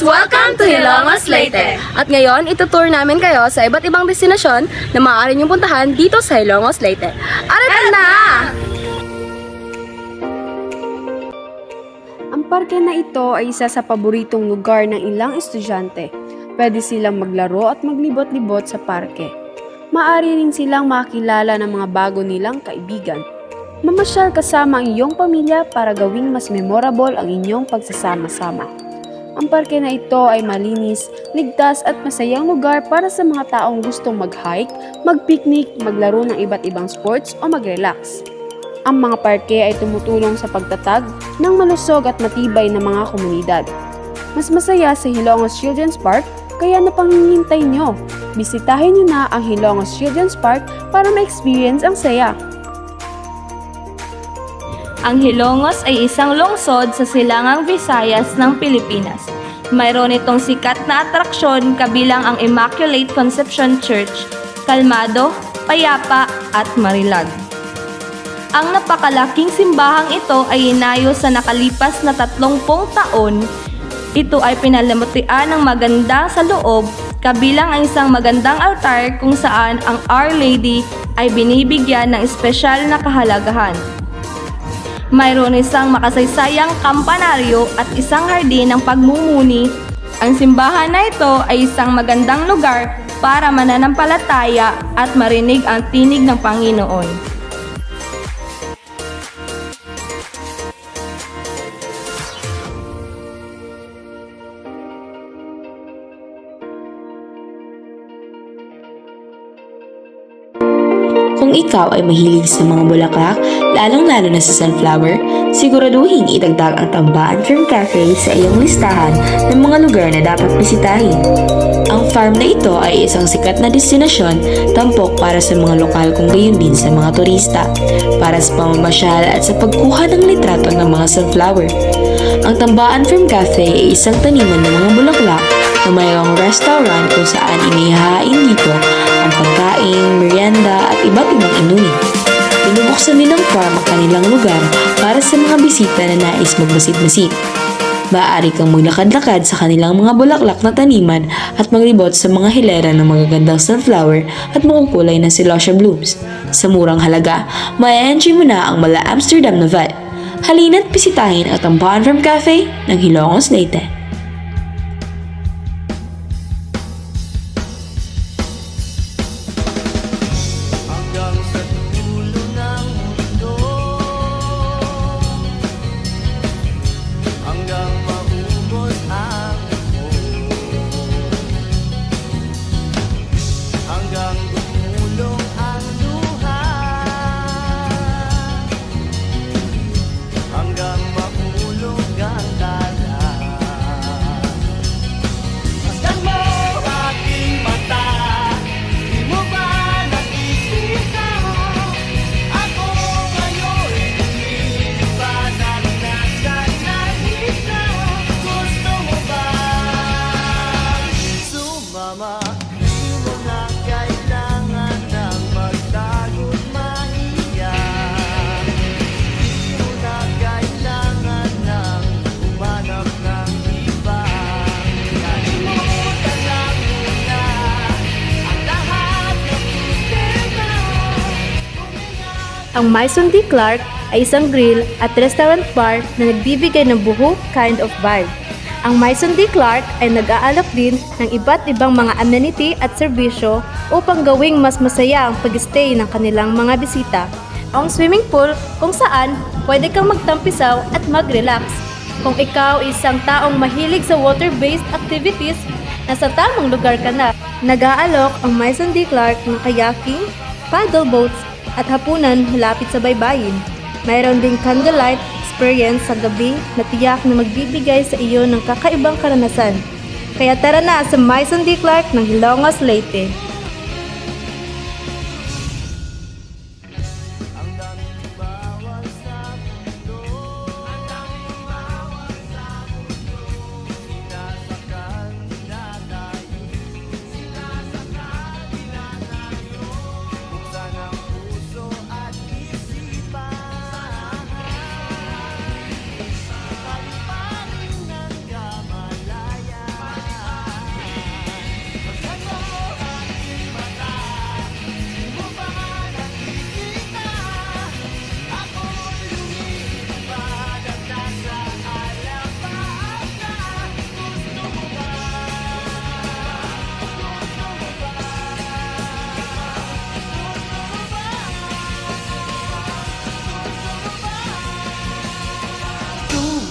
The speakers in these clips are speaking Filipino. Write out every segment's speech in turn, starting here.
Welcome to Hilongos Leyte! At ngayon, itutour namin kayo sa iba't ibang destinasyon na maaari niyong puntahan dito sa Hilongos Leyte. Arito na! Ang parke na ito ay isa sa paboritong lugar ng ilang estudyante. Pwede silang maglaro at maglibot-libot sa parke. Maaari rin silang makilala ng mga bago nilang kaibigan. Mamasyal kasama ang iyong pamilya para gawing mas memorable ang inyong pagsasama-sama. Ang parke na ito ay malinis, ligtas at masayang lugar para sa mga taong gustong mag-hike, mag-picnic, maglaro ng iba't ibang sports o mag-relax. Ang mga parke ay tumutulong sa pagtatag ng malusog at matibay na mga komunidad. Mas masaya sa Hilongos Children's Park, kaya napanghihintay nyo. Bisitahin nyo na ang Hilongos Children's Park para ma-experience ang saya. Ang Hilongos ay isang lungsod sa silangang Visayas ng Pilipinas. Mayroon itong sikat na atraksyon kabilang ang Immaculate Conception Church, kalmado, payapa at marilag. Ang napakalaking simbahang ito ay inayos sa nakalipas na 30 taon. Ito ay pinalamutian ng maganda sa loob, kabilang ang isang magandang altar kung saan ang Our Lady ay binibigyan ng espesyal na kahalagahan. Mayroon isang makasaysayang kampanaryo at isang hardin ng pagmumuni. Ang simbahan na ito ay isang magandang lugar para mananampalataya at marinig ang tinig ng Panginoon. Kung ikaw ay mahilig sa mga bulaklak, lalong-lalo na sa sunflower, siguraduhin idagdag ang Tambaan Farm Cafe sa iyong listahan ng mga lugar na dapat bisitahin. Ang farm na ito ay isang sikat na destinasyon, tampok para sa mga lokal kung gayon din sa mga turista, para sa pamamasyal at sa pagkuha ng litrato ng mga sunflower. Ang Tambaan Farm Cafe ay isang taniman ng mga bulaklak na mayroong restaurant kung saan inihahain dito ang pagkain, merienda at iba't ibang inumin. Binubuksan din ng farm ang kanilang lugar para sa mga bisita na nais magmasid-masid. Maaari kang maglakad-lakad sa kanilang mga bulaklak na taniman at maglibot sa mga hilera ng magagandang sunflower at makukulay na celosia blooms. Sa murang halaga, ma-enjoy mo na ang mala Amsterdam na vibe. Halina't bisitahin ang Tambaan Farm Cafe ng Hilongos Leyte. Ang Maison D. Clark ay isang grill at restaurant bar na nagbibigay ng buhok kind of vibe. Ang Maison D. Clark ay nag-aalok din ng iba't ibang mga amenity at serbisyo upang gawing mas masaya ang pag-stay ng kanilang mga bisita. Ang swimming pool kung saan pwede kang magtampisaw at mag-relax. Kung ikaw isang taong mahilig sa water-based activities, nasa tamang lugar ka na. Nag-aalok ang Maison D. Clark ng kayaking, paddle boats at hapunan malapit sa baybayin. Mayroon ding candlelight experience sa gabi na tiyak na magbibigay sa iyo ng kakaibang karanasan. Kaya tara na sa Maison D. Clark ng Ilongos, Leyte.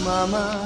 Mama,